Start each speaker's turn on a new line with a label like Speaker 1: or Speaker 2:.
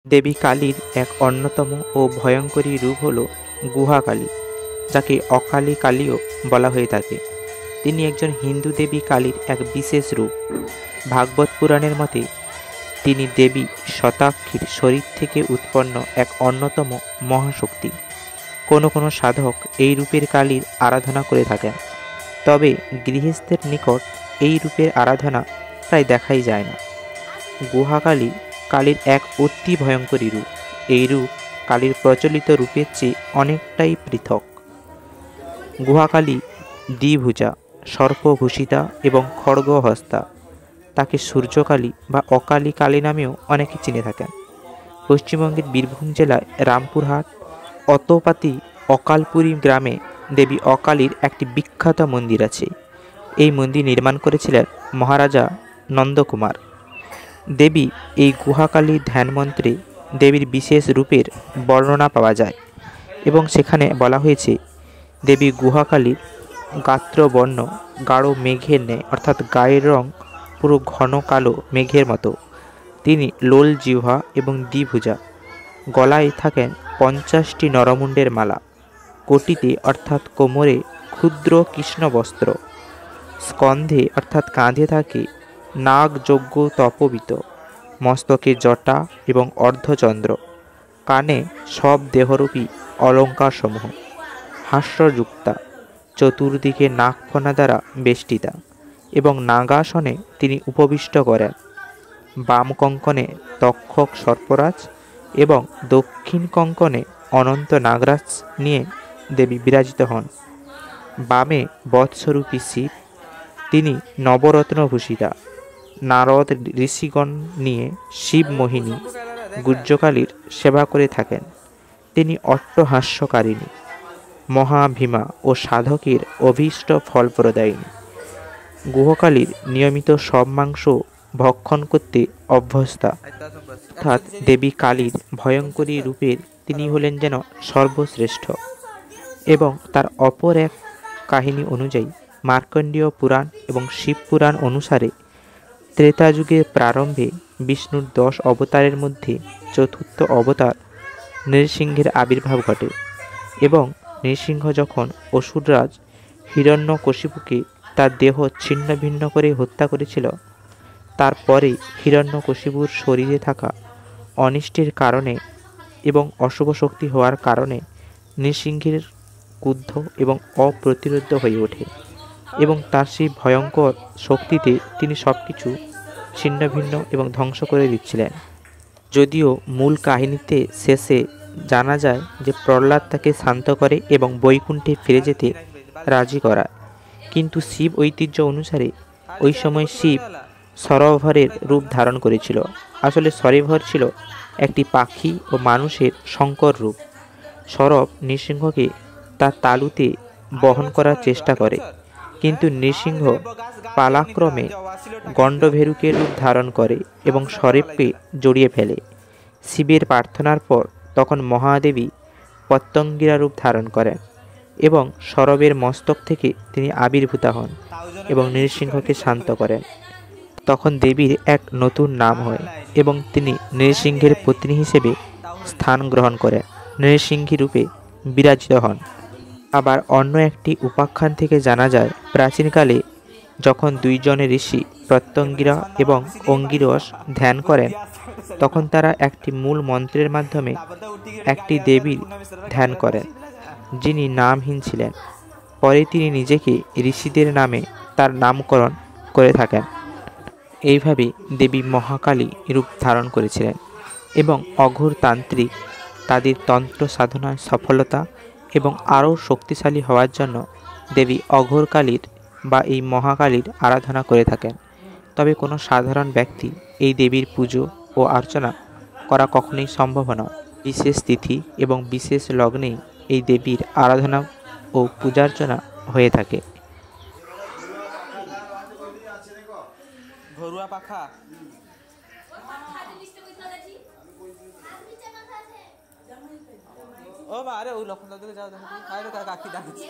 Speaker 1: দেবী কালীর এক অন্যতম ও ভয়ঙ্করী রূপ হল গুহাকালী, যাকে অকালী কালীও বলা হয়ে থাকে। তিনি একজন হিন্দু দেবী কালীর এক বিশেষ রূপ। ভাগবত পুরাণের মতে তিনি দেবী শতাক্ষীর শরীর থেকে উৎপন্ন এক অন্যতম মহাশক্তি। কোনো কোনো সাধক এই রূপের কালীর আরাধনা করে থাকেন, তবে গৃহস্থের নিকট এই রূপের আরাধনা প্রায় দেখাই যায় না। গুহাকালী কালীর এক অতি ভয়ঙ্করী রূপ। এই রূপ কালীর প্রচলিত রূপের চেয়ে অনেকটাই পৃথক। গুহাকালী দ্বিভুজা, সর্পভূষিতা এবং খড়গহস্তা। তাকে সূর্যকালী বা অকালী কালী নামেও অনেকে চিনে থাকেন। পশ্চিমবঙ্গের বীরভূম জেলায় রামপুরহাট অতপাতি অকালপুরী গ্রামে দেবী অকালীর একটি বিখ্যাত মন্দির আছে। এই মন্দির নির্মাণ করেছিলেন মহারাজা নন্দকুমার। দেবী এই গুহাকালীর ধ্যানমন্ত্রে দেবীর বিশেষ রূপের বর্ণনা পাওয়া যায় এবং সেখানে বলা হয়েছে, দেবী গুহাকালীর গাত্রবর্ণ গাঢ় মেঘের ন্যায়, অর্থাৎ গায়ের রং পুরো ঘন কালো মেঘের মতো। তিনি লোল জিহ্বা এবং দ্বিভুজা। গলায় থাকেন 50টি নরমুণ্ডের মালা। কোটিতে অর্থাৎ কোমরে ক্ষুদ্র কৃষ্ণ বস্ত্র। স্কন্ধে অর্থাৎ কাঁধে থাকে নাগযজ্ঞ তপোবিত। মস্তকে জটা এবং অর্ধচন্দ্র। কানে সব দেহরূপী অলঙ্কারসমূহ। হাস্যযুক্তা, চতুর্দিকে নাগফণা দ্বারা বেষ্টিতা এবং নাগাসনে তিনি উপবিষ্ট করেন। বাম কঙ্কনে তক্ষক সর্পরাজ এবং দক্ষিণ কঙ্কনে অনন্ত নাগরাজ নিয়ে দেবী বিরাজিত হন। বামে বৎসরূপী শিব, তিনি নবরত্নভূষিতা। নারদ ঋষিগণ নিয়ে শিব মোহিনী গুজ্জকালীর সেবা করে থাকেন। তিনি অট্টহাস্যকারিণী, মহাভীমা ও সাধকের অভীষ্ট ফলপ্রদায়িনী। গুহকালীর নিয়মিত সব মাংস ভক্ষণ করতে অভ্যস্তা, অর্থাৎ দেবী কালীর ভয়ঙ্করী রূপের তিনি হলেন যেন সর্বশ্রেষ্ঠ। এবং তার অপর এক কাহিনী অনুযায়ী মার্কণ্ডেয় পুরাণ এবং শিব পুরাণ অনুসারে ত্রেতা যুগের প্রারম্ভে বিষ্ণুর 10 অবতারের মধ্যে চতুর্থ অবতার নৃসিংহের আবির্ভাব ঘটে এবং নৃসিংহ যখন অসুররাজ হিরণ্যকশিপুকে তার দেহ ছিন্ন ভিন্ন করে হত্যা করেছিল, তারপরে হিরণ্যকশিপুর শরীরে থাকা অনিষ্টের কারণে এবং অশুভ শক্তি হওয়ার কারণে নৃসিংহের ক্রুদ্ধ এবং অপ্রতিরোধ্য হয়ে ওঠে এবং তার সেই ভয়ঙ্কর শক্তিতে তিনি সব কিছু ছিন্ন ভিন্ন এবং ধ্বংস করে দিচ্ছিলেন। যদিও মূল কাহিনীতে শেষে জানা যায় যে প্রহ্লাদ তাকে শান্ত করে এবং বৈকুণ্ঠে ফিরে যেতে রাজি করায়, কিন্তু শিব ঐতিহ্য অনুসারে ওই সময় শিব সরোবরের রূপ ধারণ করেছিল। আসলে সরোবর ছিল একটি পাখি ও মানুষের সংকর রূপ। সরব নৃসিংহকে তার তালুতে বহন করার চেষ্টা করে, কিন্তু নৃসিংহ পালাক্রমে গণ্ডভেরুকের রূপ ধারণ করে এবং সরেবকে জড়িয়ে ফেলে। শিবের প্রার্থনার পর তখন মহাদেবী পতঙ্গিরা রূপ ধারণ করেন এবং সরবের মস্তক থেকে তিনি আবির্ভূত হন এবং নৃসিংহকে শান্ত করেন। তখন দেবীর এক নতুন নাম হয় এবং তিনি নৃসিংহের পত্নী হিসেবে স্থান গ্রহণ করেন, নৃসিংহী রূপে বিরাজিত হন। আবার অন্য একটি উপাখ্যান থেকে জানা যায়, প্রাচীনকালে যখন 2 জন ঋষি প্রত্যঙ্গিরা এবং অঙ্গিরস ধ্যান করেন, তখন তারা একটি মূল মন্ত্রের মাধ্যমে একটি দেবীর ধ্যান করেন, যিনি নামহীন ছিলেন। পরে তিনি নিজেকে ঋষিদের নামে তার নামকরণ করে থাকেন। এইভাবে দেবী মহাকালী রূপ ধারণ করেছিলেন এবং অঘোর তান্ত্রিক তাদের তন্ত্র সাধনায় সফলতা এবং আরও শক্তিশালী হওয়ার জন্য দেবী অঘোরকালীর বা এই মহাকালীর আরাধনা করে থাকেন। তবে কোনো সাধারণ ব্যক্তি এই দেবীর পুজো ও অর্চনা করা কখনোই সম্ভব নয়। বিশেষ তিথি এবং বিশেষ লগ্নেই এই দেবীর আরাধনা ও পূজার্চনা হয়ে থাকে।
Speaker 2: ঘরুয়া পাখা ও মা, আরে ওই লক্ষণ দাদুকে যাও, দেখো আরে কাকি ডাকছে।